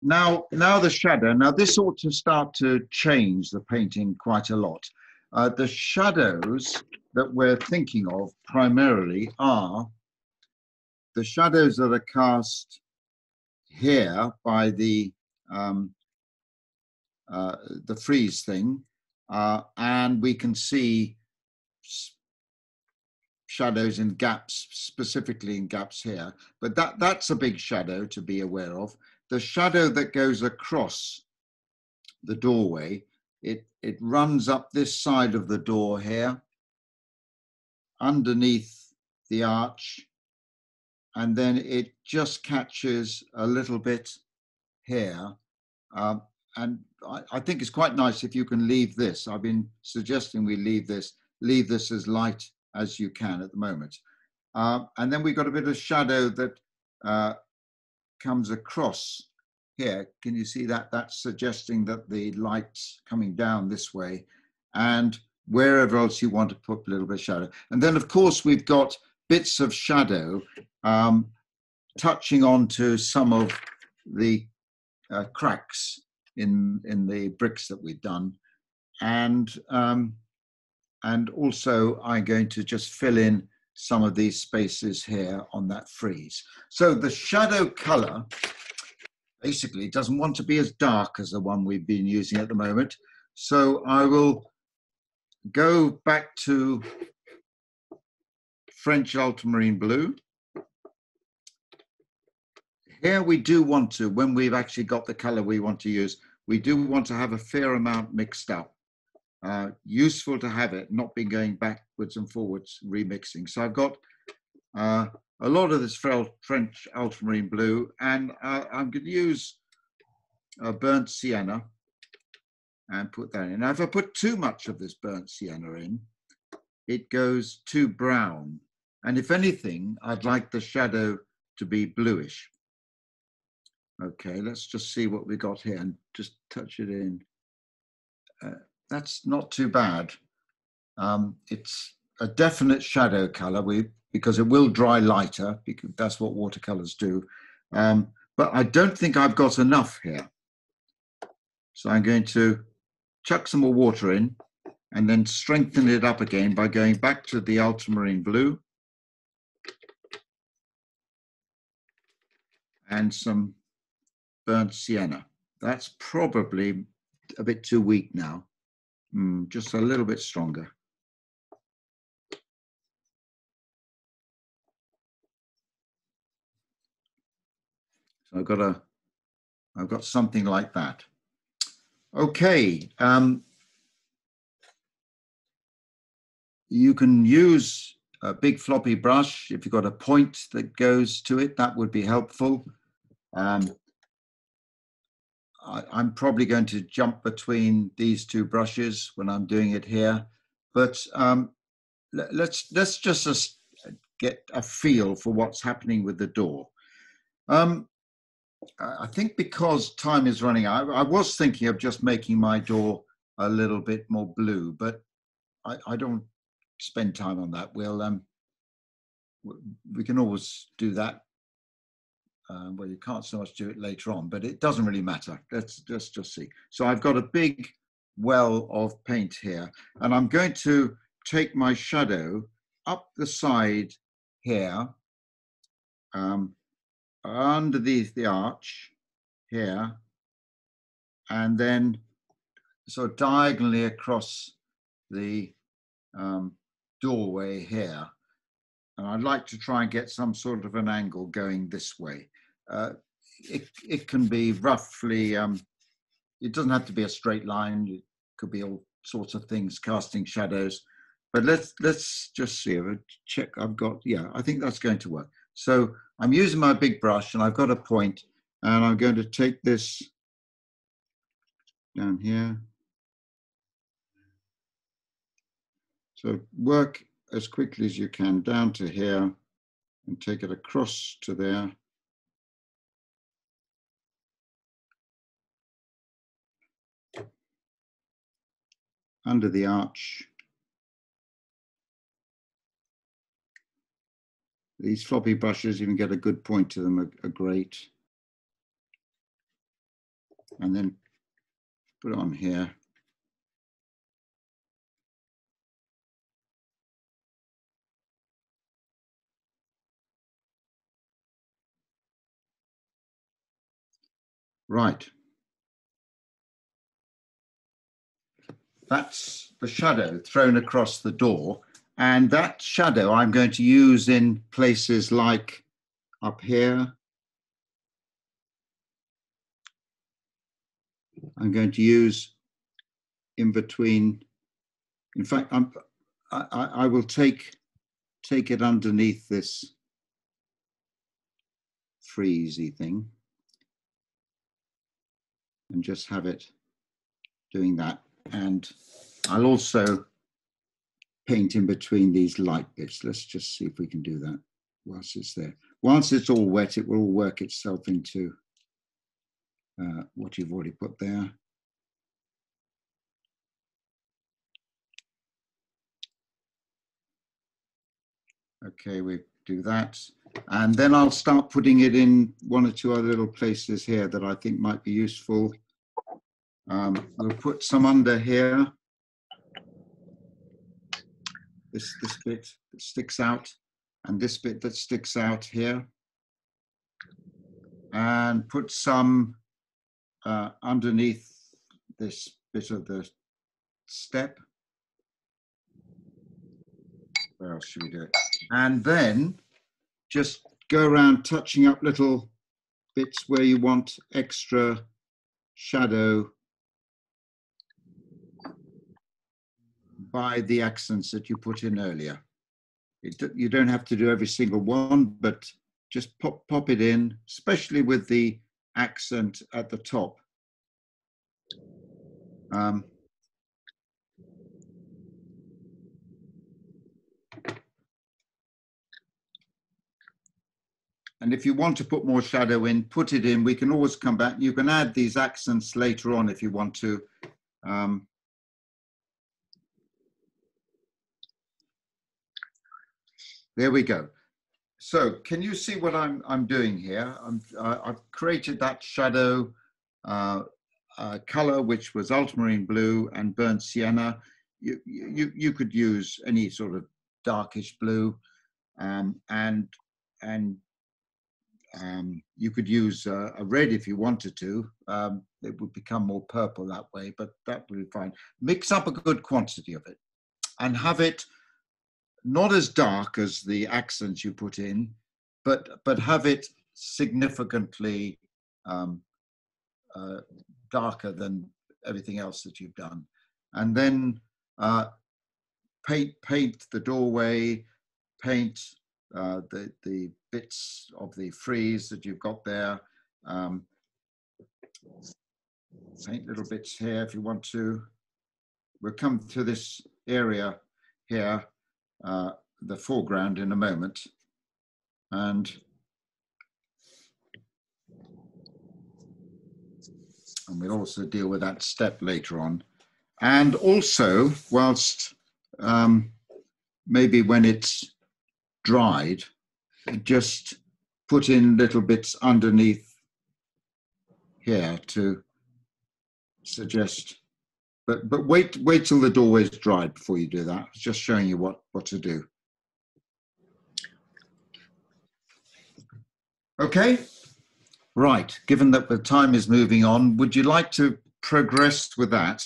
Now the shadow. Now this ought to start to change the painting quite a lot. The shadows that we're thinking of primarily are the shadows that are cast here by um, the frieze thing, and we can see shadows in gaps, specifically in gaps here. But that's a big shadow to be aware of. The shadow that goes across the doorway, it runs up this side of the door here, underneath the arch, and then it just catches a little bit here. And I think it's quite nice if you can leave this. I've been suggesting we leave this as light as you can at the moment. And then we've got a bit of shadow that comes across here. Can you see that? That's suggesting that the light's coming down this way, and wherever else you want to put a little bit of shadow. And then, of course, we've got bits of shadow touching onto some of the cracks in the bricks that we've done. And also I'm going to just fill in some of these spaces here on that frieze. So the shadow color basically doesn't want to be as dark as the one we've been using at the moment. So I will go back to French ultramarine blue. Here we do want to, when we've actually got the color we want to use, we do want to have a fair amount mixed up. Useful to have it, not be going backwards and forwards remixing. So I've got a lot of this French ultramarine blue, and I'm going to use burnt sienna and put that in. Now, if I put too much of this burnt sienna in, it goes too brown. And if anything, I'd like the shadow to be bluish. Okay, let's just see what we got here and just touch it in. That's not too bad. It's a definite shadow color because it will dry lighter, because that's what watercolors do. But I don't think I've got enough here. So I'm going to chuck some more water in and then strengthen it up again by going back to the ultramarine blue and some burnt sienna. That's probably a bit too weak now. Just a little bit stronger. So I've got something like that. Okay. You can use a big floppy brush. If you've got a point that goes to it, that would be helpful. I'm probably going to jump between these two brushes when I'm doing it here, but let's just get a feel for what's happening with the door. I think because time is running out, I was thinking of just making my door a little bit more blue, but I don't spend time on that. We can always do that. Well, you can't so much do it later on, but it doesn't really matter. Let's just see. So I've got a big well of paint here, and I'm going to take my shadow up the side here, underneath the arch here, and then sort of diagonally across the doorway here. And I'd like to try and get some sort of an angle going this way. It can be roughly, it doesn't have to be a straight line. It could be all sorts of things, casting shadows. But let's just see. Check. I think that's going to work. So I'm using my big brush and I've got a point, and I'm going to take this down here. So work as quickly as you can down to here and take it across to there. Under the arch. These floppy brushes, you can get a good point to them, are great. and then put it on here. Right. That's the shadow thrown across the door. And that shadow I'm going to use in places like up here. I'm going to use in between. In fact, I will take it underneath this freezy thing and just have it doing that. And I'll also paint in between these light bits. Let's just see if we can do that whilst it's there. Once it's all wet, it will all work itself into what you've already put there. Okay, we do that. And then I'll start putting it in one or two other little places here that I think might be useful. We'll put some under here. This bit that sticks out, and this bit that sticks out here. And put some underneath this bit of the step. Where else should we do it? And then just go around touching up little bits where you want extra shadow by the accents that you put in earlier. You don't have to do every single one, but just pop it in, especially with the accent at the top. And if you want to put more shadow in, put it in. We can always come back. You can add these accents later on if you want to. There we go. So can you see what I'm doing here? I've created that shadow color, which was ultramarine blue and burnt sienna. You could use any sort of darkish blue, and you could use a red if you wanted to. It would become more purple that way, but that would be fine. Mix up a good quantity of it and have it not as dark as the accents you put in, but have it significantly darker than everything else that you've done. And then paint the doorway, paint the bits of the frieze that you've got there. Paint little bits here if you want to. We'll come to this area here, the foreground, in a moment. And we'll also deal with that step later on. And also, whilst maybe when it's dried, just put in little bits underneath here to suggest, but wait till the doorway's dried before you do that. It's just showing you what to do. Okay, right. Given that the time is moving on, would you like to progress with that?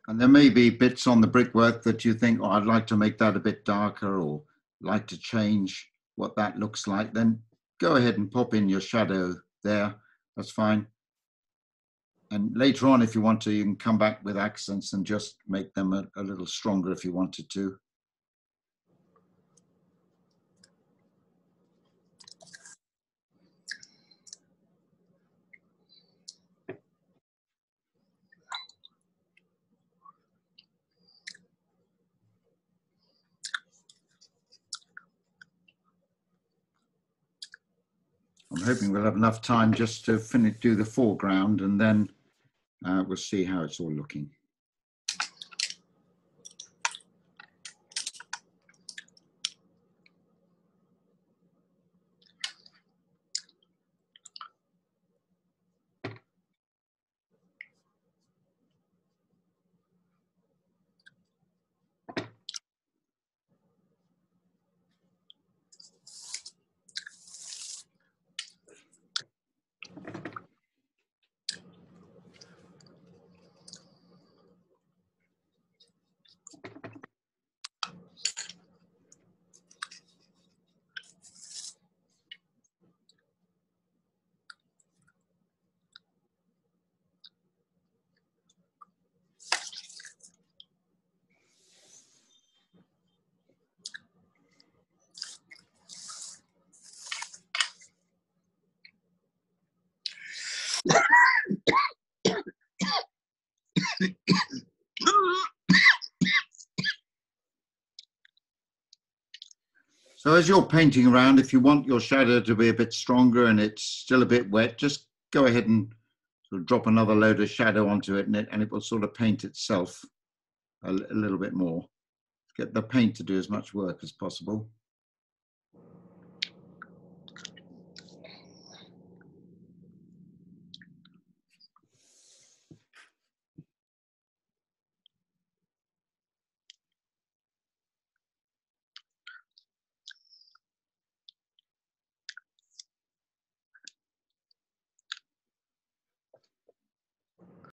And there may be bits on the brickwork that you think, oh, I'd like to make that a bit darker or like to change what that looks like. Then go ahead and pop in your shadow there. That's fine. And later on, if you want to, you can come back with accents and just make them a little stronger if you wanted to. I'm hoping we'll have enough time just to do the foreground, and then we'll see how it's all looking. So as you're painting around, if you want your shadow to be a bit stronger and it's still a bit wet, just go ahead and sort of drop another load of shadow onto it, and it will sort of paint itself a little bit more. Get the paint to do as much work as possible.